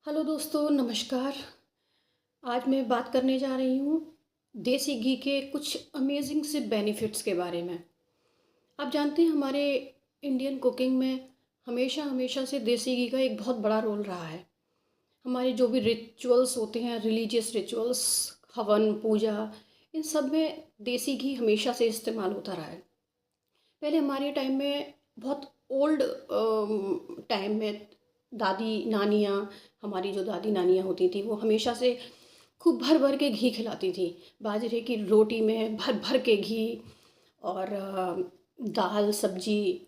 Hello दोस्तों, नमस्कार। आज मैं बात करने जा रही हूँ देसी घी के कुछ अमेजिंग से बेनिफिट्स के बारे में। आप जानते हैं हमारे इंडियन कुकिंग में हमेशा हमेशा से देसी घी का एक बहुत बड़ा रोल रहा है। हमारे जो भी रिचुअल्स होते हैं, रिलीजियस रिचुअल्स, हवन, पूजा, इन सब में देसी घी हमेशा से इस्तेमाल होता रहा है। पहले हमारे टाइम में बहुत ओल्ड टाइम में दादी नानियाँ, हमारी जो दादी नानियाँ होती थी वो हमेशा से खूब भर भर के घी खिलाती थी। बाजरे की रोटी में भर भर के घी और दाल सब्जी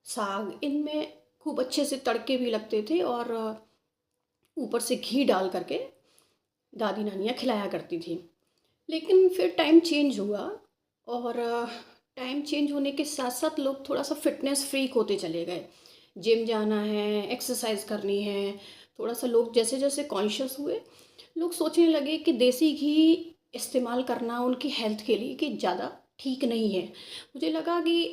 साग इनमें खूब अच्छे से तड़के भी लगते थे और ऊपर से घी डाल करके दादी नानियाँ खिलाया करती थी। लेकिन फिर टाइम चेंज हुआ और टाइम चेंज होने के साथ साथ लोग थोड़ा सा फिटनेस फ्रीक होते चले गए। जिम जाना है, एक्सरसाइज करनी है, थोड़ा सा लोग जैसे जैसे कॉन्शियस हुए, लोग सोचने लगे कि देसी घी इस्तेमाल करना उनकी हेल्थ के लिए कि ज़्यादा ठीक नहीं है। मुझे लगा कि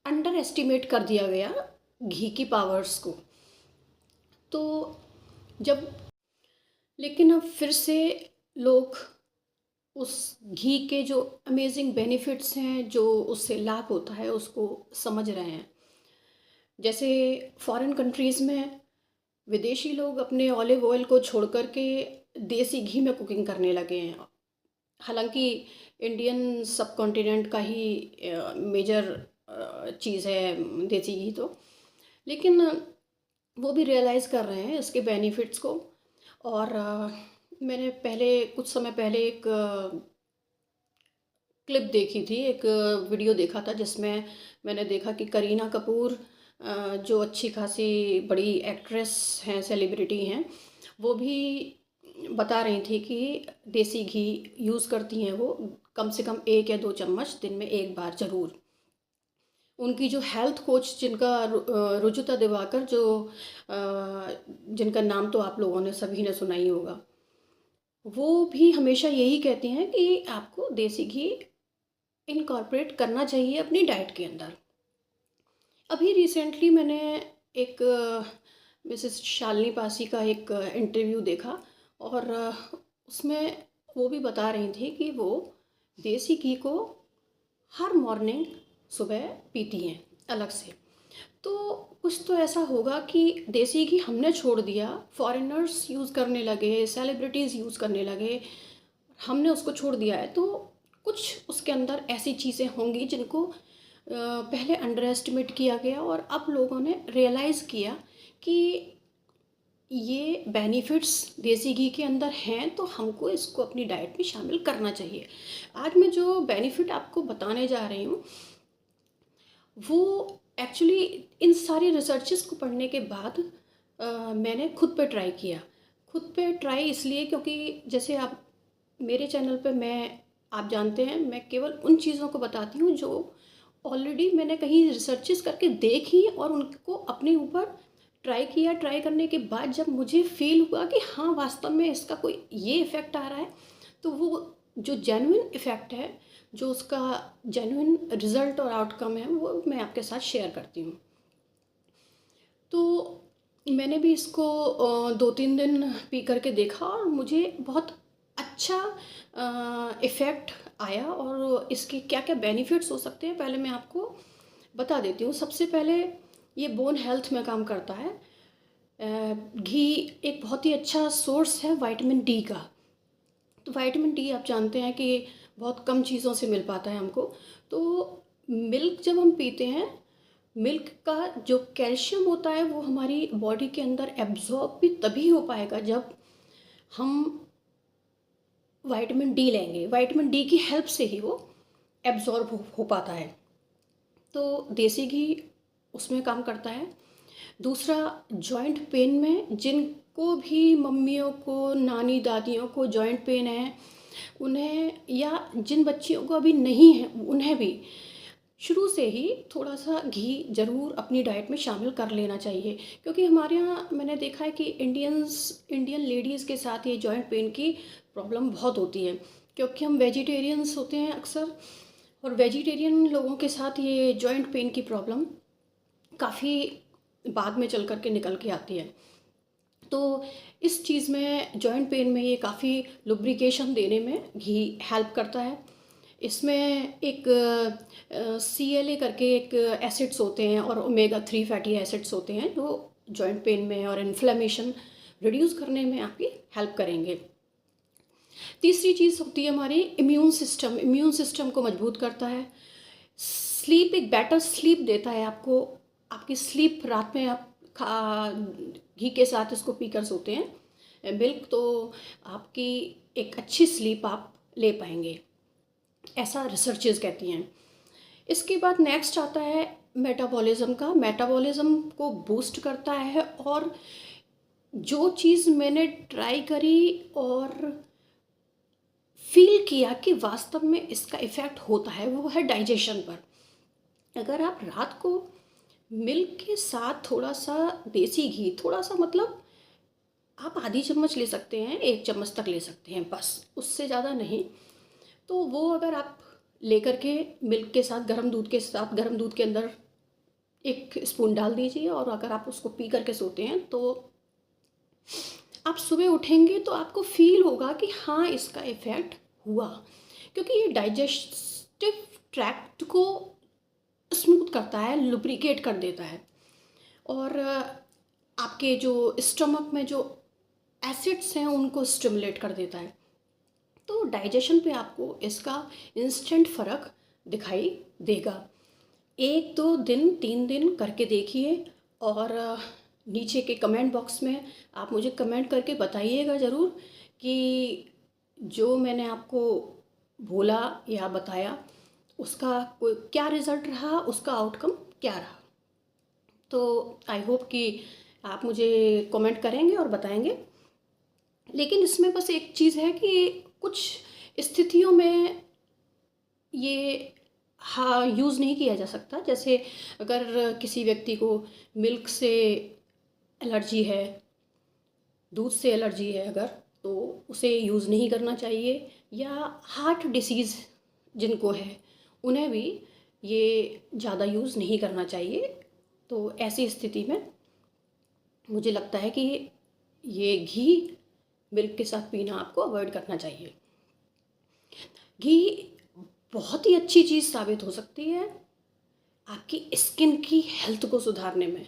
अंडर एस्टिमेट कर दिया गया घी की पावर्स को। तो जब लेकिन अब फिर से लोग उस घी के जो अमेजिंग बेनिफिट्स हैं, जो उससे लाभ होता है, उसको समझ रहे हैं। जैसे फॉरेन कंट्रीज़ में विदेशी लोग अपने ऑलिव ऑयल को छोड़ कर के देसी घी में कुकिंग करने लगे हैं। हालांकि इंडियन सब कॉन्टिनेंट का ही मेजर चीज़ है देसी घी तो, लेकिन वो भी रियलाइज़ कर रहे हैं इसके बेनिफिट्स को। और मैंने पहले कुछ समय पहले एक क्लिप देखी थी, एक वीडियो देखा था जिसमें मैंने देखा कि करीना कपूर जो अच्छी खासी बड़ी एक्ट्रेस हैं, सेलिब्रिटी हैं, वो भी बता रही थी कि देसी घी यूज़ करती हैं वो, कम से कम 1 या 2 चम्मच दिन में 1 बार ज़रूर। उनकी जो हेल्थ कोच जिनका रुजुता दिवाकर, जो जिनका नाम तो आप लोगों ने सभी ने सुना ही होगा, वो भी हमेशा यही कहती हैं कि आपको देसी घी इनकॉर्पोरेट करना चाहिए अपनी डाइट के अंदर। अभी रिसेंटली मैंने एक मिसेस शालिनी पासी का एक इंटरव्यू देखा और उसमें वो भी बता रही थी कि वो देसी घी को हर मॉर्निंग सुबह पीती हैं अलग से। तो कुछ तो ऐसा होगा कि देसी घी हमने छोड़ दिया, फॉरेनर्स यूज़ करने लगे, सेलिब्रिटीज़ यूज़ करने लगे, हमने उसको छोड़ दिया है। तो कुछ उसके अंदर ऐसी चीज़ें होंगी जिनको पहले अंडर एस्टिमेट किया गया और अब लोगों ने रियलाइज़ किया कि ये बेनिफिट्स देसी घी के अंदर हैं, तो हमको इसको अपनी डाइट में शामिल करना चाहिए। आज मैं जो बेनिफिट आपको बताने जा रही हूँ वो एक्चुअली इन सारी रिसर्चेस को पढ़ने के बाद मैंने खुद पे ट्राई किया। खुद पे ट्राई इसलिए क्योंकि जैसे आप मेरे चैनल पे मैं, आप जानते हैं, मैं केवल उन चीज़ों को बताती हूँ जो ऑलरेडी मैंने कहीं रिसर्चेस करके देखी और उनको अपने ऊपर ट्राई किया। ट्राई करने के बाद जब मुझे फ़ील हुआ कि हाँ, वास्तव में इसका कोई ये इफ़ेक्ट आ रहा है, तो वो जो जेन्युइन इफ़ेक्ट है, जो उसका जेन्युइन रिज़ल्ट और आउटकम है, वो मैं आपके साथ शेयर करती हूँ। तो मैंने भी इसको 2-3 दिन पी करके देखा और मुझे बहुत अच्छा इफ़ेक्ट आया। और इसके क्या-क्या बेनिफिट्स हो सकते हैं, पहले मैं आपको बता देती हूँ। सबसे पहले ये बोन हेल्थ में काम करता है। घी एक बहुत ही अच्छा सोर्स है विटामिन डी का। तो विटामिन डी आप जानते हैं कि बहुत कम चीज़ों से मिल पाता है हमको। तो मिल्क जब हम पीते हैं, मिल्क का जो कैल्शियम होता है वो हमारी बॉडी के अंदर एब्जॉर्ब भी तभी हो पाएगा जब हम विटामिन डी लेंगे। विटामिन डी की हेल्प से ही वो एब्जॉर्ब हो पाता है। तो देसी घी उसमें काम करता है। दूसरा, जॉइंट पेन में जिनको भी मम्मियों को, नानी दादियों को जॉइंट पेन है, उन्हें, या जिन बच्चियों को अभी नहीं है उन्हें भी शुरू से ही थोड़ा सा घी ज़रूर अपनी डाइट में शामिल कर लेना चाहिए। क्योंकि हमारे यहाँ मैंने देखा है कि इंडियन लेडीज़ के साथ ये जॉइंट पेन की प्रॉब्लम बहुत होती है, क्योंकि हम वेजिटेरियंस होते हैं अक्सर, और वेजिटेरियन लोगों के साथ ये जॉइंट पेन की प्रॉब्लम काफ़ी बाद में चल कर के निकल के आती है। तो इस चीज़ में जॉइंट पेन में ये काफ़ी लुब्रिकेशन देने में घी हेल्प करता है। इसमें एक CLA करके एक एसिड्स होते हैं और ओमेगा 3 फैटी एसिड्स होते हैं जो जॉइंट पेन में और इन्फ्लेमेशन रिड्यूस करने में आपकी हेल्प करेंगे। तीसरी चीज़ होती है हमारी इम्यून सिस्टम को मजबूत करता है। स्लीप, एक बेटर स्लीप देता है आपको। आपकी स्लीप, रात में आप घी के साथ इसको पीकर सोते हैं मिल्क, तो आपकी एक अच्छी स्लीप आप ले पाएंगे, ऐसा रिसर्चेस कहती हैं। इसके बाद नेक्स्ट आता है मेटाबॉलिज्म को बूस्ट करता है। और जो चीज़ मैंने ट्राई करी और फील किया कि वास्तव में इसका इफ़ेक्ट होता है, वो है डाइजेशन पर। अगर आप रात को मिल्क के साथ थोड़ा सा देसी घी, थोड़ा सा मतलब आप आधी चम्मच ले सकते हैं, 1 चम्मच तक ले सकते हैं, बस उससे ज़्यादा नहीं। तो वो अगर आप लेकर के मिल्क के साथ, गर्म दूध के अंदर 1 स्पून डाल दीजिए और अगर आप उसको पी करके सोते हैं तो आप सुबह उठेंगे तो आपको फील होगा कि हाँ, इसका इफ़ेक्ट हुआ। क्योंकि ये डाइजेस्टिव ट्रैक्ट को स्मूथ करता है, लुब्रिकेट कर देता है और आपके जो स्टमक में जो एसिड्स हैं उनको स्टिमुलेट कर देता है। तो डाइजेशन पे आपको इसका इंस्टेंट फ़र्क दिखाई देगा। 1-2 दिन 3 दिन करके देखिए और नीचे के कमेंट बॉक्स में आप मुझे कमेंट करके बताइएगा ज़रूर कि जो मैंने आपको बोला या बताया उसका कोई क्या रिज़ल्ट रहा, उसका आउटकम क्या रहा। तो आई होप कि आप मुझे कमेंट करेंगे और बताएंगे। लेकिन इसमें बस एक चीज़ है कि कुछ स्थितियों में ये हाँ यूज़ नहीं किया जा सकता। जैसे अगर किसी व्यक्ति को मिल्क से एलर्जी है, दूध से एलर्जी है अगर, तो उसे यूज़ नहीं करना चाहिए। या हार्ट डिसीज़ जिनको है उन्हें भी ये ज़्यादा यूज़ नहीं करना चाहिए। तो ऐसी स्थिति में मुझे लगता है कि ये घी मिल्क के साथ पीना आपको अवॉइड करना चाहिए। घी बहुत ही अच्छी चीज़ साबित हो सकती है आपकी स्किन की हेल्थ को सुधारने में।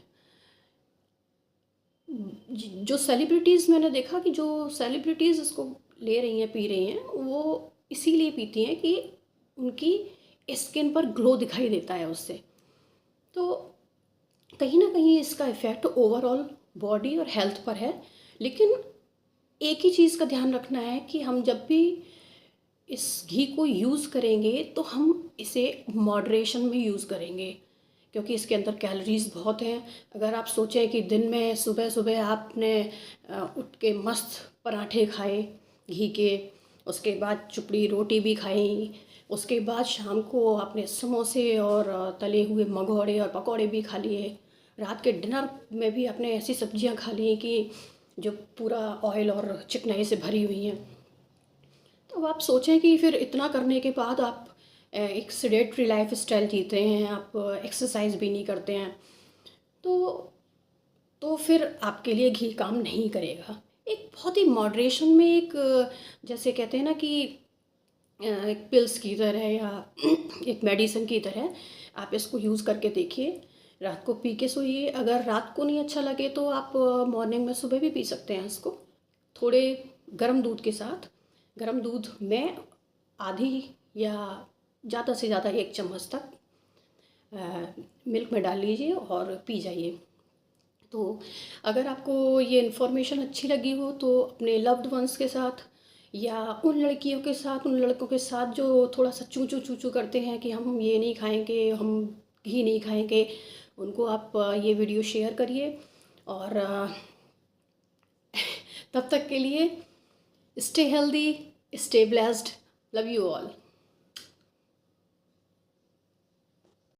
जो सेलिब्रिटीज़ मैंने देखा कि जो सेलिब्रिटीज़ इसको ले रही हैं, पी रही हैं, वो इसीलिए पीती हैं कि उनकी स्किन पर ग्लो दिखाई देता है उससे। तो कहीं ना कहीं इसका इफ़ेक्ट ओवरऑल बॉडी और हेल्थ पर है। लेकिन एक ही चीज़ का ध्यान रखना है कि हम जब भी इस घी को यूज़ करेंगे तो हम इसे मॉडरेशन में यूज़ करेंगे, क्योंकि इसके अंदर कैलोरीज़ बहुत हैं। अगर आप सोचें कि दिन में सुबह सुबह आपने उठ के मस्त पराठे खाए घी के, उसके बाद चुपड़ी रोटी भी खाई, उसके बाद शाम को आपने समोसे और तले हुए मंगोड़े और पकौड़े भी खा लिए, रात के डिनर में भी आपने ऐसी सब्जियां खा ली कि जो पूरा ऑयल और चिकनाई से भरी हुई हैं। तो आप सोचें कि फिर इतना करने के बाद आप एक सेडेंटरी लाइफ स्टाइल जीते हैं, आप एक्सरसाइज भी नहीं करते हैं, तो फिर आपके लिए घी काम नहीं करेगा। एक बहुत ही मॉडरेशन में, एक जैसे कहते हैं ना कि एक पिल्स की तरह या एक मेडिसिन की तरह आप इसको यूज़ करके देखिए। रात को पी के सोइए। अगर रात को नहीं अच्छा लगे तो आप मॉर्निंग में सुबह भी पी सकते हैं इसको, थोड़े गर्म दूध के साथ। गर्म दूध में आधी या ज़्यादा से ज़्यादा 1 चम्मच तक मिल्क में डाल लीजिए और पी जाइए। तो अगर आपको ये इन्फॉर्मेशन अच्छी लगी हो तो अपने लव्ड वंस के साथ या उन लड़कियों के साथ, उन लड़कों के साथ जो थोड़ा सा चू चू करते हैं कि हम ये नहीं खाएंगे, हम घी नहीं खाएंगे, उनको आप ये वीडियो शेयर करिए। और तब तक के लिए stay healthy, stay blessed, love you all.